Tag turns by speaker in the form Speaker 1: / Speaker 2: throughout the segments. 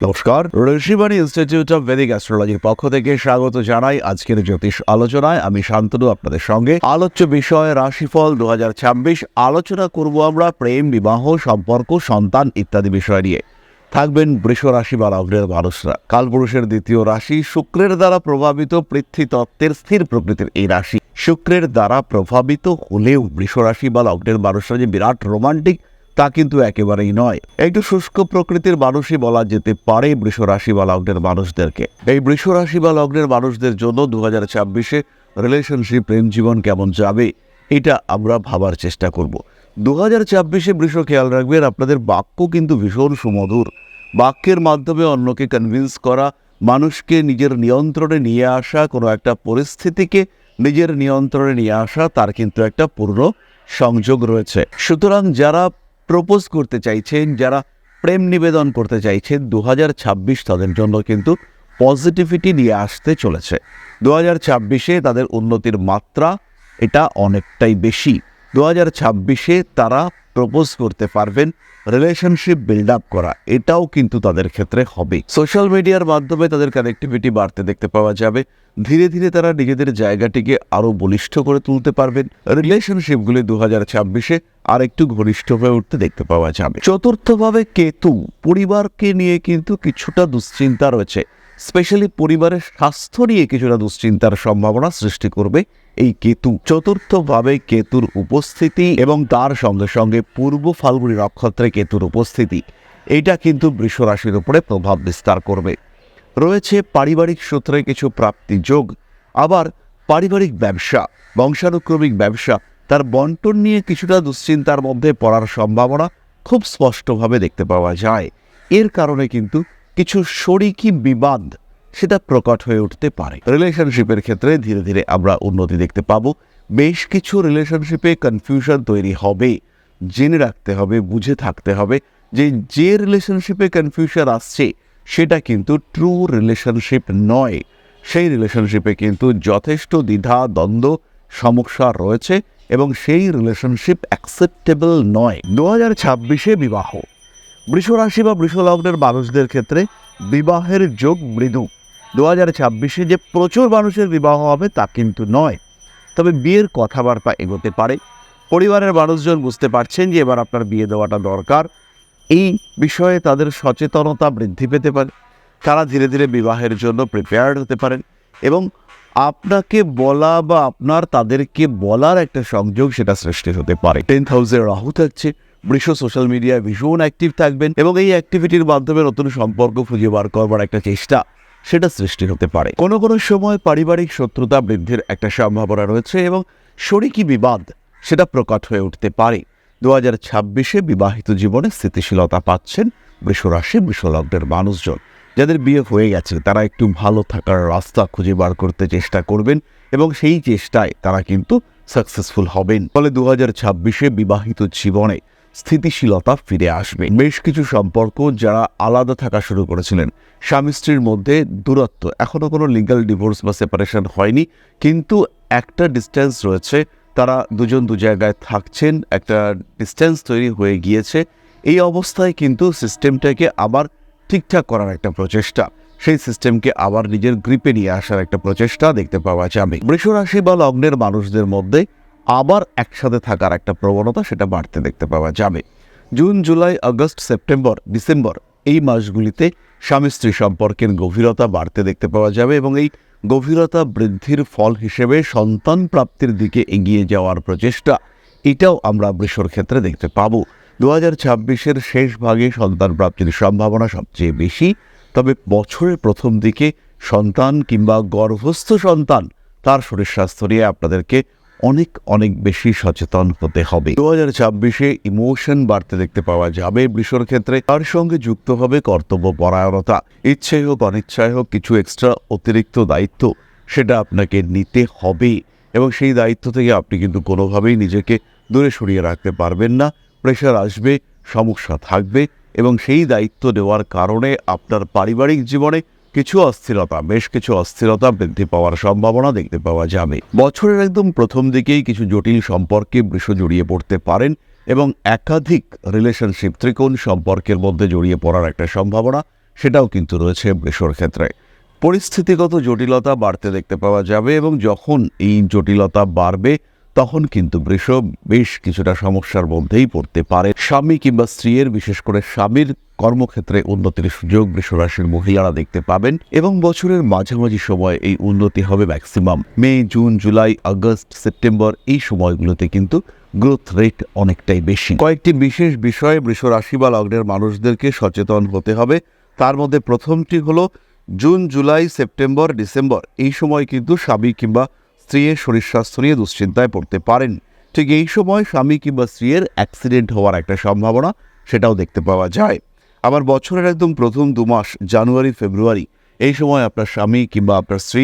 Speaker 1: নমস্কার, Rishibani institute of Vedic অ্যাস্ট্রোলজির পক্ষ থেকে স্বাগত জানাই আজকের জ্যোতিষ আলোচনায়। আমি শান্তনু আপনাদের সঙ্গে। আলোচ্য বিষয় রাশিফল 2026। আলোচনা করব আমরা প্রেম, বিবাহ, সম্পর্ক, সন্তান ইত্যাদি বিষয় নিয়ে। থাকবেন বৃষ রাশি বা লগ্নের মানুষরা। কালপুরুষের দ্বিতীয় রাশি, শুক্রের দ্বারা প্রভাবিত, পৃথ্বীতত্ত্বের স্থির প্রকৃতির এই রাশি। শুক্রের দ্বারা প্রভাবিত হলেও বৃষ রাশি বা লগ্নের মানুষরা যে বিরাট রোমান্টিক তা কিন্তু একেবারেই নয়। একটু শুষ্ক প্রকৃতির মানুষই বলা যেতে পারে বৃষ রাশি বা লগ্নের মানুষদেরকে। এই বৃষ রাশি বা লগ্নের মানুষদের জন্য 2026-এ রিলেশনশিপ, প্রেম জীবন কেমন যাবে এটা আমরা ভাবার চেষ্টা করব। 2026-এ বৃষ খেয়াল রাখবেন, আপনাদের বাক্য কিন্তু ভীষণ সুমধুর। বাক্যের মাধ্যমে অন্যকে কনভিন্স করা, মানুষকে নিজের নিয়ন্ত্রণে নিয়ে আসা, কোনো একটা পরিস্থিতিকে নিজের নিয়ন্ত্রণে নিয়ে আসা, তার কিন্তু একটা পূর্ণ সংযোগ রয়েছে। সুতরাং যারা প্রপোজ করতে চাইছেন, যারা প্রেম নিবেদন করতে চাইছেন, 2026 তাদের জন্য কিন্তু পজিটিভিটি নিয়ে আসতে চলেছে। 2026-এ তাদের উন্নতির মাত্রা এটা অনেকটাই বেশি। 2026-এ তারা প্রপোজ করতে পারবেন, রিলেশনশিপ বিল্ড আপ করা এটাও কিন্তু তাদের ক্ষেত্রে হবে। সোশ্যাল মিডিয়ার মাধ্যমে তাদের কানেক্টিভিটি বাড়তে দেখতে পাওয়া যাবে। ধীরে ধীরে তারা নিজেদের জায়গাটিকে আরও বলিষ্ঠ করে তুলতে পারবেন। রিলেশনশিপগুলি 2026-এ আর একটু ঘনিষ্ঠ হয়ে উঠতে দেখতে পাওয়া যাবে। চতুর্থভাবে কেতু, পরিবারকে নিয়ে কিন্তু কিছুটা দুশ্চিন্তা রয়েছে। স্পেশালি পরিবারের স্বাস্থ্য নিয়ে কিছুটা দুশ্চিন্তার সম্ভাবনা সৃষ্টি করবে এই কেতু। চতুর্থভাবে কেতুর উপস্থিতি এবং তার সঙ্গে সঙ্গে পূর্ব ফাল্গুনী নক্ষত্রে কেতুর উপস্থিতি এটা কিন্তু বৃষ রাশির উপরে প্রভাব বিস্তার করবে। রয়েছে পারিবারিক সূত্রে কিছু প্রাপ্তি যোগ, আবার পারিবারিক ব্যবসা, বংশানুক্রমিক ব্যবসা, তার বন্টন নিয়ে কিছুটা দুশ্চিন্তার মধ্যে পড়ার সম্ভাবনা খুব স্পষ্টভাবে দেখতে পাওয়া যায়। এর কারণে কিন্তু কিছু শরিকি বিবাদ সেটা প্রকট হয়ে উঠতে পারে। রিলেশনশিপের ক্ষেত্রে ধীরে ধীরে আমরা উন্নতি দেখতে পাবো। বেশ কিছু রিলেশনশিপে কনফিউশন তৈরি হবে। জেনে রাখতে হবে, বুঝে থাকতে হবে যে রিলেশনশিপে কনফিউশন আসছে সেটা কিন্তু ট্রু রিলেশনশিপ নয়। সেই রিলেশনশিপে কিন্তু যথেষ্ট দ্বিধা, দ্বন্দ্ব, সমস্যা রয়েছে এবং সেই রিলেশনশিপ অ্যাকসেপ্টেবল নয়। 2026-এ বিবাহ, বৃষ রাশি বা বৃষ লগ্নের মানুষদের ক্ষেত্রে বিবাহের যোগ মৃদু। 2026-এ যে প্রচুর মানুষের বিবাহ হবে তা কিন্তু নয়, তবে বিয়ের কথাবার্তা এগোতে পারে। পরিবারের মানুষজন বুঝতে পারছেন যে এবার আপনার বিয়ে দেওয়াটা দরকার। এই বিষয়ে তাদের সচেতনতা বৃদ্ধি পেতে পারে। তারা ধীরে ধীরে বিবাহের জন্য প্রিপেয়ার্ড হতে পারেন এবং আপনাকে বলা বা আপনার তাদেরকে বলার একটা সংযোগ সেটা সৃষ্টি হতে পারে। 10th হাউসে রাহু থাকছে। বৃষ সোশ্যাল মিডিয়ায় ভীষণ অ্যাক্টিভ থাকবেন এবং এই অ্যাক্টিভিটির মাধ্যমে নতুন সম্পর্ক খুঁজে বার করবার একটা চেষ্টা সেটা সৃষ্টি হতে পারে। কোনো কোনো সময় পারিবারিক শত্রুতা বৃদ্ধির একটা সম্ভাবনা রয়েছে এবং শরিকি বিবাদ সেটা প্রকট হয়ে উঠতে পারে। 2026-এ বিবাহিত জীবনে স্থিতিশীলতা পাচ্ছেন বৃষ রাশি, বৃষ লগ্নের মানুষজন। যাদের বিয়ে হয়ে গেছে তারা একটু ভালো থাকার রাস্তা খুঁজে বার করতে চেষ্টা করবেন এবং সেই চেষ্টায় তারা কিন্তু সাকসেসফুল হবেন। ফলে 2026-এ বিবাহিত জীবনে স্থিতিশীলতা ফিরে আসবে। বেশ কিছু সম্পর্ক যারা আলাদা থাকা শুরু করেছিলেন, স্বামী স্ত্রীর মধ্যে দূরত্ব, এখনও কোনো লিগ্যাল ডিভোর্স বা সেপারেশন হয়নি, কিন্তু একটা ডিস্টেন্স রয়েছে, তারা দুজন দু জায়গায় থাকছেন, একটা ডিস্টেন্স তৈরি হয়ে গিয়েছে। এই অবস্থায় কিন্তু সিস্টেমটাকে আবার ঠিকঠাক করার একটা প্রচেষ্টা, সেই সিস্টেমকে আবার নিজের গ্রিপে নিয়ে আসার একটা প্রচেষ্টা দেখতে পাওয়া যাবে। বৃষ রাশি বা লগ্নের মানুষদের মধ্যে আবার একসাথে থাকার একটা প্রবণতা সেটা বাড়তে দেখতে পাওয়া যাবে। June, July, August, September, December এই মাসগুলিতে স্বামী স্ত্রী সম্পর্কের গভীরতা বাড়তে দেখতে পাওয়া যাবে এবং এই গভীরতা বৃদ্ধির ফল হিসেবে সন্তান প্রাপ্তির দিকে এগিয়ে যাওয়ার প্রচেষ্টা এটাও আমরা বৃষর ক্ষেত্রে দেখতে পাবো। 2026-এর শেষ ভাগে সন্তান প্রাপ্তির সম্ভাবনা সবচেয়ে বেশি, তবে বছরের প্রথম দিকে সন্তান কিংবা গর্ভস্থ সন্তান তার শরীর স্বাস্থ্য নিয়ে আপনাদেরকে অনেক অনেক বেশি সচেতন হতে হবে। 2026-এ ইমোশন বাড়তে দেখতে পাওয়া যাবে বৃষর ক্ষেত্রে। তার সঙ্গে যুক্ত হবে কর্তব্য পরায়ণতা। ইচ্ছাই হোক অনিচ্ছাই হোক কিছু এক্সট্রা অতিরিক্ত দায়িত্ব সেটা আপনাকে নিতে হবে এবং সেই দায়িত্ব থেকে আপনি কিন্তু কোনোভাবেই নিজেকে দূরে সরিয়ে রাখতে পারবেন না। প্রেশার আসবে, সমস্যা থাকবে এবং সেই দায়িত্ব নেওয়ার কারণে আপনার পারিবারিক জীবনে কিছু অস্থিরতা, বেশ কিছু অস্থিরতা বৃদ্ধি পাওয়ার সম্ভাবনা দেখতে পাওয়া যাবে। বছরের একদম প্রথম দিকেই কিছু জটিল সম্পর্কে বৃষ জড়িয়ে পড়তে পারেন এবং একাধিক রিলেশনশিপ, ত্রিকোণ সম্পর্কের মধ্যে জড়িয়ে পড়ার একটা সম্ভাবনা সেটাও কিন্তু রয়েছে বৃষর ক্ষেত্রে। পরিস্থিতিগত জটিলতা বাড়তে দেখতে পাওয়া যাবে এবং যখন এই জটিলতা বাড়বে তখন কিন্তু বৃষ বেশ কিছুটা সমস্যার মধ্যেই পড়তে পারে। স্বামী কিংবা স্ত্রীর, বিশেষ করে স্বামীর কর্মক্ষেত্রে উন্নতির সুযোগ বৃষ রাশির মহিলারা দেখতে পাবেন এবং বছরের মাঝামাঝি সময় এই উন্নতি হবে ম্যাক্সিমাম মে, জুন, জুলাই, আগস্ট, সেপ্টেম্বর এই সময়গুলোতে কিন্তু গ্রোথ রেট অনেকটাই বেশি। কয়েকটি বিশেষ বিষয়ে বৃষ রাশি বা লগ্নের মানুষদেরকে সচেতন হতে হবে। তার মধ্যে প্রথমটি হলো জুন, জুলাই, সেপ্টেম্বর, ডিসেম্বর এই সময় কিন্তু স্বামী কিংবা স্ত্রীর শরীর স্বাস্থ্য নিয়ে দুশ্চিন্তায় পড়তে পারেন। ঠিক এই সময় স্বামী কিংবা স্ত্রীর অ্যাক্সিডেন্ট হওয়ার একটা সম্ভাবনা সেটাও দেখতে পাওয়া যায়। আবার বছরের একদম প্রথম 2 মাস জানুয়ারি, ফেব্রুয়ারি এই সময় আপনার স্বামী কিংবা আপনার স্ত্রী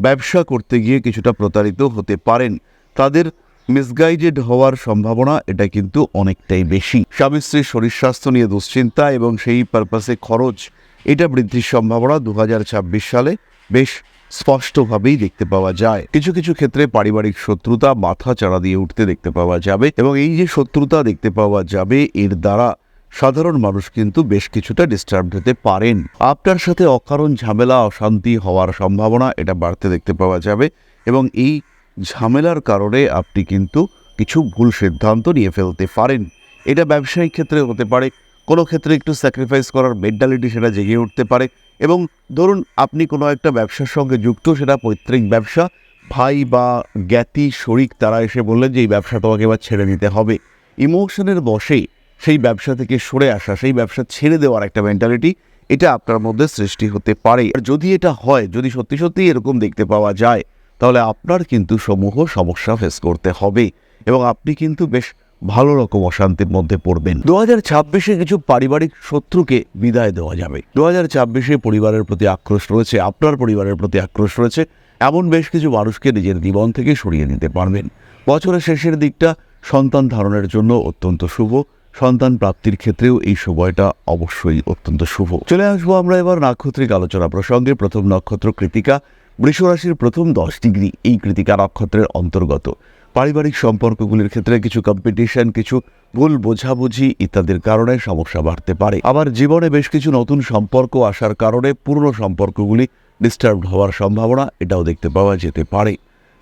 Speaker 1: ব্যবসা করতে গিয়ে কিছুটা প্রতারিত হতে পারেন। তাদের মিসগাইডেড হওয়ার সম্ভাবনা এটা কিন্তু অনেকটাই বেশি। স্বামী স্ত্রীর শরীর স্বাস্থ্য নিয়ে দুশ্চিন্তা এবং সেই পারপাসে খরচ এটা বৃদ্ধির সম্ভাবনা 2026 সালে বেশ স্পষ্টভাবেই দেখতে পাওয়া যায়। কিছু কিছু ক্ষেত্রে পারিবারিক শত্রুতা মাথা চাড়া দিয়ে উঠতে দেখতে পাওয়া যাবে এবং এই যে শত্রুতা দেখতে পাওয়া যাবে এর দ্বারা সাধারণ মানুষ কিন্তু বেশ কিছুটা ডিস্টার্ব হতে পারেন। আপনার সাথে অকারণ ঝামেলা, অশান্তি হওয়ার সম্ভাবনা এটা বাড়তে দেখতে পাওয়া যাবে এবং এই ঝামেলার কারণে আপনি কিন্তু কিছু ভুল সিদ্ধান্ত নিয়ে ফেলতে পারেন। এটা ব্যবসায়িক ক্ষেত্রে হতে পারে, কোনো ক্ষেত্রে একটু স্যাক্রিফাইস করার মেন্টালিটি সেটা জেগে উঠতে পারে এবং ধরুন আপনি কোনো একটা ব্যবসার সঙ্গে যুক্ত, সেটা পৈতৃক ব্যবসা, ভাই বা জ্ঞাতি শরিক তারা এসে বললেন যে এই ব্যবসা তোমাকে এবার ছেড়ে নিতে হবে। ইমোশনের বশে সেই ব্যবসা থেকে সরে আসা, সেই ব্যবসা ছেড়ে দেওয়ার একটা মেন্টালিটি এটা আপনার মধ্যে সৃষ্টি হতে পারে। আর যদি এটা হয়, যদি সত্যি সত্যি এরকম দেখতে পাওয়া যায়, তাহলে আপনার কিন্তু সমূহ সমস্যা ফেস করতে হবে এবং আপনি কিন্তু বেশ ভালো রকম অশান্তির মধ্যে পড়বেন। 2026-এ কিছু পারিবারিক শত্রুকে বিদায় দেওয়া যাবে। 2026-এ পরিবারের প্রতি আক্রোশ রয়েছে, আপনার পরিবারের প্রতি আক্রোশ রয়েছে, এমন বেশ কিছু মানুষকে নিজের জীবন থেকে সরিয়ে নিতে পারবেন। বছরের শেষের দিকটা সন্তান ধারণের জন্য অত্যন্ত শুভ। সন্তান প্রাপ্তির ক্ষেত্রেও এই সময়টা অবশ্যই অত্যন্ত শুভ। চলে আসবো আমরা এবার নাক্ষত্রিক আলোচনা প্রসঙ্গে। প্রথম নক্ষত্র কৃতিকা, বৃষ রাশির প্রথম 10 ডিগ্রি এই কৃতিকা নক্ষত্রের অন্তর্গত। পারিবারিক সম্পর্কগুলির ক্ষেত্রে কিছু কম্পিটিশন, কিছু ভুল বোঝাবুঝি ইত্যাদির কারণে সমস্যা বাড়তে পারে। আবার জীবনে বেশ কিছু নতুন সম্পর্ক আসার কারণে পুরনো সম্পর্কগুলি ডিস্টার্ব হওয়ার সম্ভাবনা এটাও দেখতে পাওয়া যেতে পারে।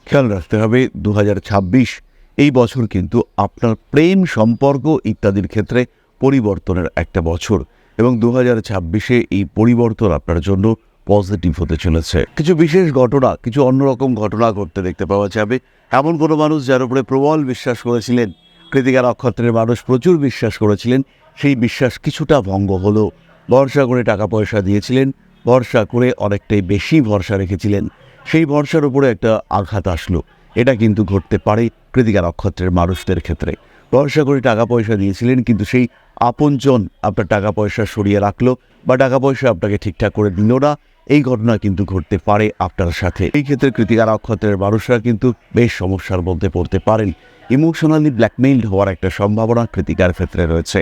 Speaker 1: খেয়াল রাখতে হবে 2026 এই বছর কিন্তু আপনার প্রেম, সম্পর্ক ইত্যাদির ক্ষেত্রে পরিবর্তনের একটা বছর এবং 2026-এ এই পরিবর্তন আপনার জন্য পজিটিভ হতে চলেছে। কিছু বিশেষ ঘটনা, কিছু অন্যরকম ঘটনা ঘটতে দেখতে পাওয়া যাবে। এমন কোনো মানুষ যার উপরে প্রবল বিশ্বাস করেছিলেন, কৃতিকা নক্ষত্রের মানুষ প্রচুর বিশ্বাস করেছিলেন, সেই বিশ্বাস কিছুটা ভঙ্গ হলো। ভরসা করে টাকা পয়সা দিয়েছিলেন, ভরসা করে অনেকটাই বেশি ভরসা রেখেছিলেন, সেই ভরসার উপরে একটা আঘাত আসলো। এটা কিন্তু ঘটতে পারে কৃতিকা নক্ষত্রের মানুষদের ক্ষেত্রে। ভরসা করে টাকা পয়সা দিয়েছিলেন কিন্তু সেই আপনজন আপনার টাকা পয়সা সরিয়ে রাখলো বা টাকা পয়সা আপনাকে ঠিকঠাক করে দিল না, এই ঘটনা কিন্তু ঘটতে পারে আপনার সাথে। এই ক্ষেত্রে কৃতিকা নক্ষত্রের মানুষরা কিন্তু বেশ সমস্যার মধ্যে পড়তে পারেন। ইমোশনালি ব্ল্যাকমেইলড হওয়ার একটা সম্ভাবনা কৃতিকার ক্ষেত্রে রয়েছে।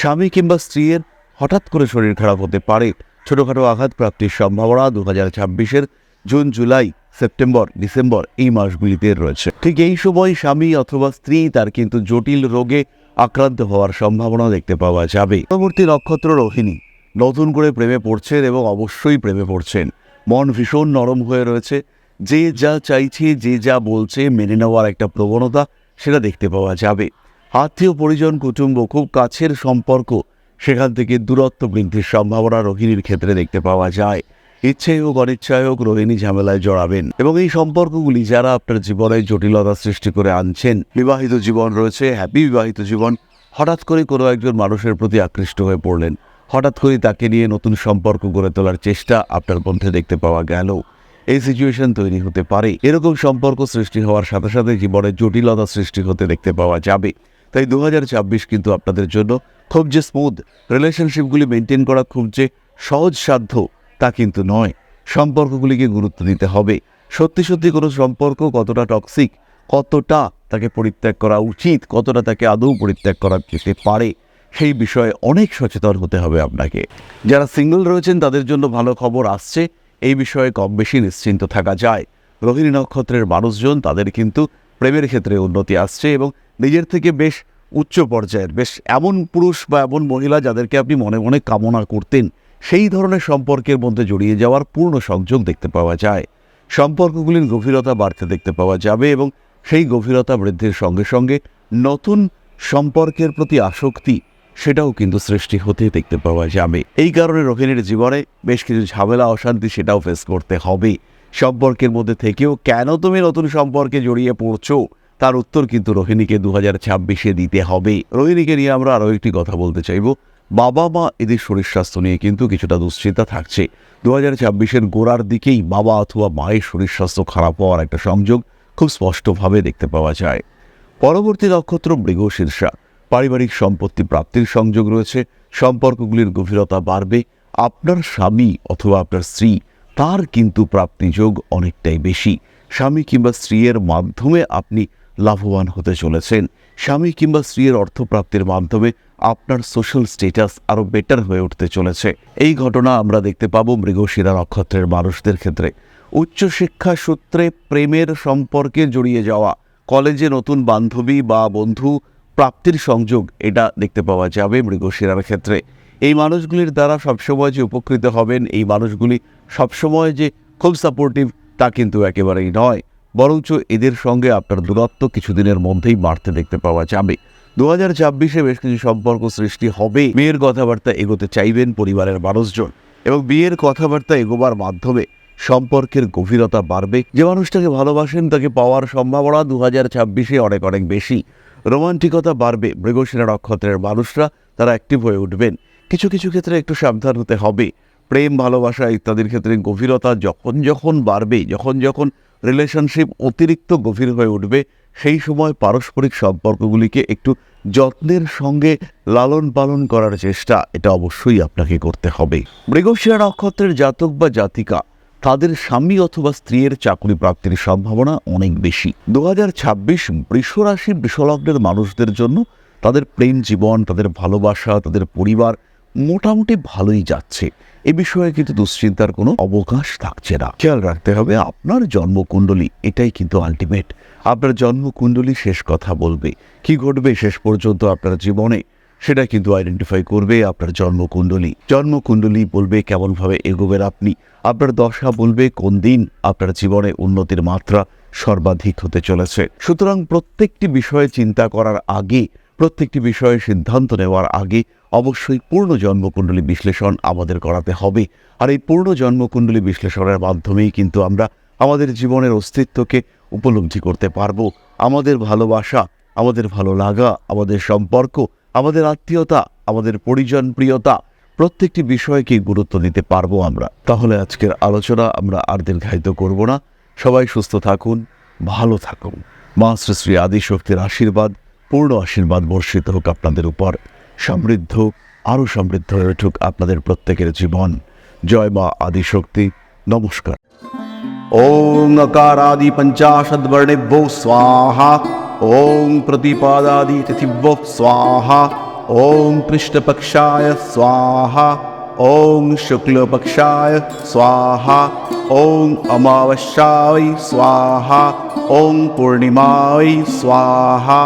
Speaker 1: স্বামী কিংবা স্ত্রীর হঠাৎ করে শরীর খারাপ হতে পারে। ছোটোখাটো আঘাত প্রাপ্তির সম্ভাবনা 2026-এর জুন, জুলাই, সেপ্টেম্বর, ডিসেম্বর এই মাসগুলিতে রয়েছে। ঠিক এই সময় স্বামী অথবা স্ত্রী তার কিন্তু জটিল রোগে আক্রান্ত হওয়ার সম্ভাবনা দেখতে পাওয়া যাবে। পরবর্তী নক্ষত্র রোহিণী, নতুন করে প্রেমে পড়ছেন এবং অবশ্যই প্রেমে পড়ছেন। মন ভীষণ নরম হয়ে রয়েছে, যে যা চাইছে, যে যা বলছে মেনে নেওয়ার একটা প্রবণতা সেটা দেখতে পাওয়া যাবে। আত্মীয় পরিজন, কুটুম্ব, খুব কাছের সম্পর্ক, সেখান থেকে দূরত্ব বৃদ্ধির সম্ভাবনা রোহিণীর ক্ষেত্রে দেখতে পাওয়া যায়। ইচ্ছাই হোক অনিচ্ছাই হোক রোহিণী ঝামেলায় জড়াবেন এবং এই সম্পর্কগুলি যারা আপনার জীবনে জটিলতা সৃষ্টি করে আনছেন, বিবাহিত জীবন রয়েছে, হ্যাপি বিবাহিত জীবন, হঠাৎ করে কোনো একজন মানুষের প্রতি আকৃষ্ট হয়ে পড়লেন, হঠাৎ করে তাকে নিয়ে নতুন সম্পর্ক গড়ে তোলার চেষ্টা আপনার মধ্যে দেখতে পাওয়া গেল, এই সিচুয়েশন তৈরি হতে পারে। এরকম সম্পর্ক সৃষ্টি হওয়ার সাথে সাথে জীবনে জটিলতা সৃষ্টি হতে দেখতে পাওয়া যাবে। তাই 2026 কিন্তু আপনাদের জন্য খুব যে স্মুথ রিলেশনশিপগুলি মেনটেন করা খুব যে সহজসাধ্য তা কিন্তু নয়। সম্পর্কগুলিকে গুরুত্ব দিতে হবে। সত্যি সত্যি কোনো সম্পর্ক কতটা টক্সিক, কতটা তাকে পরিত্যাগ করা উচিত, কতটা তাকে আদৌ পরিত্যাগ করা যেতে পারে, সেই বিষয়ে অনেক সচেতন হতে হবে আপনাকে। যারা সিঙ্গল রয়েছেন তাদের জন্য ভালো খবর আসছে, এই বিষয়ে কম বেশি নিশ্চিন্ত থাকা যায়। রোহিণী নক্ষত্রের মানুষজন তাদের কিন্তু প্রেমের ক্ষেত্রে উন্নতি আসছে এবং নিজের থেকে বেশ উচ্চ পর্যায়ের, বেশ এমন পুরুষ বা এমন মহিলা যাদেরকে আপনি মনে মনে কামনা করতেন, সেই ধরনের সম্পর্কের মধ্যে জড়িয়ে যাওয়ার পূর্ণ সংযোগ দেখতে পাওয়া যায়। সম্পর্কগুলির গভীরতা বাড়তে দেখতে পাওয়া যাবে এবং সেই গভীরতা বৃদ্ধির সঙ্গে সঙ্গে নতুন সম্পর্কের প্রতি আসক্তি সেটাও কিন্তু সৃষ্টি হতে দেখতে পাওয়া যাবে। এই কারণে রোহিণীর জীবনে বেশ কিছু ঝামেলা অশান্তি সেটাও ফেস করতে হবে। সম্পর্কের মধ্যে থেকেও কেন তুমি নতুন সম্পর্কে জড়িয়ে পড়ছো তার উত্তর কিন্তু রোহিণীকে 2026-এ দিতে হবে। রোহিণীকে নিয়ে আমরা আরও একটি কথা বলতে চাইব। বাবা মা এদের শরীর স্বাস্থ্য নিয়ে কিন্তু কিছুটা দুশ্চিন্তা থাকছে। 2026-এর গোড়ার দিকেই বাবা অথবা মায়ের শরীর স্বাস্থ্য খারাপ হওয়ার একটা সংযোগ খুব স্পষ্টভাবে দেখতে পাওয়া যায়। পরবর্তী নক্ষত্র মৃগশীর্ষা। পারিবারিক সম্পত্তি প্রাপ্তির সংযোগ রয়েছে। সম্পর্কগুলির গভীরতা বাড়বে। আপনার স্বামী অথবা আপনার স্ত্রী তার কিন্তু প্রাপ্তিযোগ অনেকটাই বেশি। স্বামী কিংবা স্ত্রীর মাধ্যমে আপনি লাভবান হতে চলেছেন। স্বামী কিংবা স্ত্রীর অর্থপ্রাপ্তির মাধ্যমে আপনার সোশ্যাল স্ট্যাটাস আরও বেটার হয়ে উঠতে চলেছে। এই ঘটনা আমরা দেখতে পাবো মৃগশিরা নক্ষত্রের মানুষদের ক্ষেত্রে। উচ্চশিক্ষা সূত্রে প্রেমের সম্পর্কে জড়িয়ে যাওয়া, কলেজে নতুন বান্ধবী বা বন্ধু প্রাপ্তির সংযোগ এটা দেখতে পাওয়া যাবে মৃগশিরার ক্ষেত্রে। এই মানুষগুলির দ্বারা সবসময় যে উপকৃত হবেন, এই মানুষগুলি সবসময় যে খুব সাপোর্টিভ তা কিন্তু একেবারেই নয়, বরঞ্চ এদের সঙ্গে আপনার দূরত্ব কিছুদিনের মধ্যেই বাড়তে দেখতে পাওয়া যাবে। 2026-এ বেশ কিছু সম্পর্ক সৃষ্টি হবে। বিয়ের কথাবার্তা এগোতে চাইবেন পরিবারের মানুষজন এবং বিয়ের কথাবার্তা এগোবার মাধ্যমে সম্পর্কের গভীরতা বাড়বে। যে মানুষটাকে ভালোবাসেন তাকে পাওয়ার সম্ভাবনা 2026-এ অনেক অনেক বেশি। রোমান্টিকতা বাড়বে। মৃগশিরা নক্ষত্রের মানুষরা তারা অ্যাক্টিভ হয়ে উঠবেন। কিছু কিছু ক্ষেত্রে একটু সাবধান হতে হবে। প্রেম ভালোবাসা ইত্যাদির ক্ষেত্রে গভীরতা যখন যখন বাড়বে, যখন যখন রিলেশনশিপ অতিরিক্ত গভীর হয়ে উঠবে, সেই সময় পারস্পরিক সম্পর্কগুলিকে একটু যত্নের সঙ্গে লালন পালন করার চেষ্টা এটা অবশ্যই আপনাকে করতে হবে। মৃগশিরা নক্ষত্রের জাতক বা জাতিকা তাদের স্বামী অথবা স্ত্রীর চাকরি প্রাপ্তির সম্ভাবনা অনেক বেশি। 2026 বৃষরাশি বৃষলগ্নের মানুষদের জন্য তাদের প্রেম জীবন, তাদের ভালোবাসা, তাদের পরিবার মোটামুটি ভালোই যাচ্ছে। এ বিষয়ে কিন্তু দুশ্চিন্তার কোনো অবকাশ থাকছে না। খেয়াল রাখতে হবে আপনার জন্মকুণ্ডলী, এটাই কিন্তু আলটিমেট। আপনার জন্মকুণ্ডলী শেষ কথা বলবে। কি ঘটবে শেষ পর্যন্ত আপনার জীবনে সেটা কিন্তু আইডেন্টিফাই করবে আপনার জন্মকুণ্ডলী। জন্মকুণ্ডলী বলবে কেমনভাবে এগোবেন আপনি। আপনার দশা বলবে কোন দিন আপনার জীবনে উন্নতির মাত্রা সর্বাধিক হতে চলেছে। সুতরাং প্রত্যেকটি বিষয়ে চিন্তা করার আগে, প্রত্যেকটি বিষয়ে সিদ্ধান্ত নেওয়ার আগে অবশ্যই পূর্ণ জন্মকুণ্ডলী বিশ্লেষণ আমাদের করাতে হবে। আর এই পূর্ণ জন্মকুণ্ডলী বিশ্লেষণের মাধ্যমেই কিন্তু আমরা আমাদের জীবনের অস্তিত্বকে উপলব্ধি করতে পারবো। আমাদের ভালোবাসা, আমাদের ভালো লাগা, আমাদের সম্পর্ক, আমাদের আত্মীয়তা, আমাদের পরিজন প্রিয়তা প্রত্যেকটি বিষয়কে গুরুত্ব দিতে পারবো আমরা। তাহলে আজকের আলোচনা আমরা আর দীর্ঘায়িত করব না। সবাই সুস্থ থাকুন, ভালো থাকুন। মা শ্রী শ্রী আদিশক্তির আশীর্বাদ, পূর্ণ আশীর্বাদ বর্ষিত হোক আপনাদের উপর। সমৃদ্ধ, আরও সমৃদ্ধ হয়ে উঠুক আপনাদের প্রত্যেকের জীবন। জয় মা আদিশক্তি। নমস্কার। ওং अकारादि पंचाशद्वर्णेभ्यो स्वाहा। ओं प्रतिपादादि तिथिभ्यो स्वाहा। ओं कृष्णपक्षाय स्वाहा। ओं शुक्लपक्षाय स्वाहा। ओं अमावस्याय स्वाहा। ओं पूर्णिमाय स्वाहा।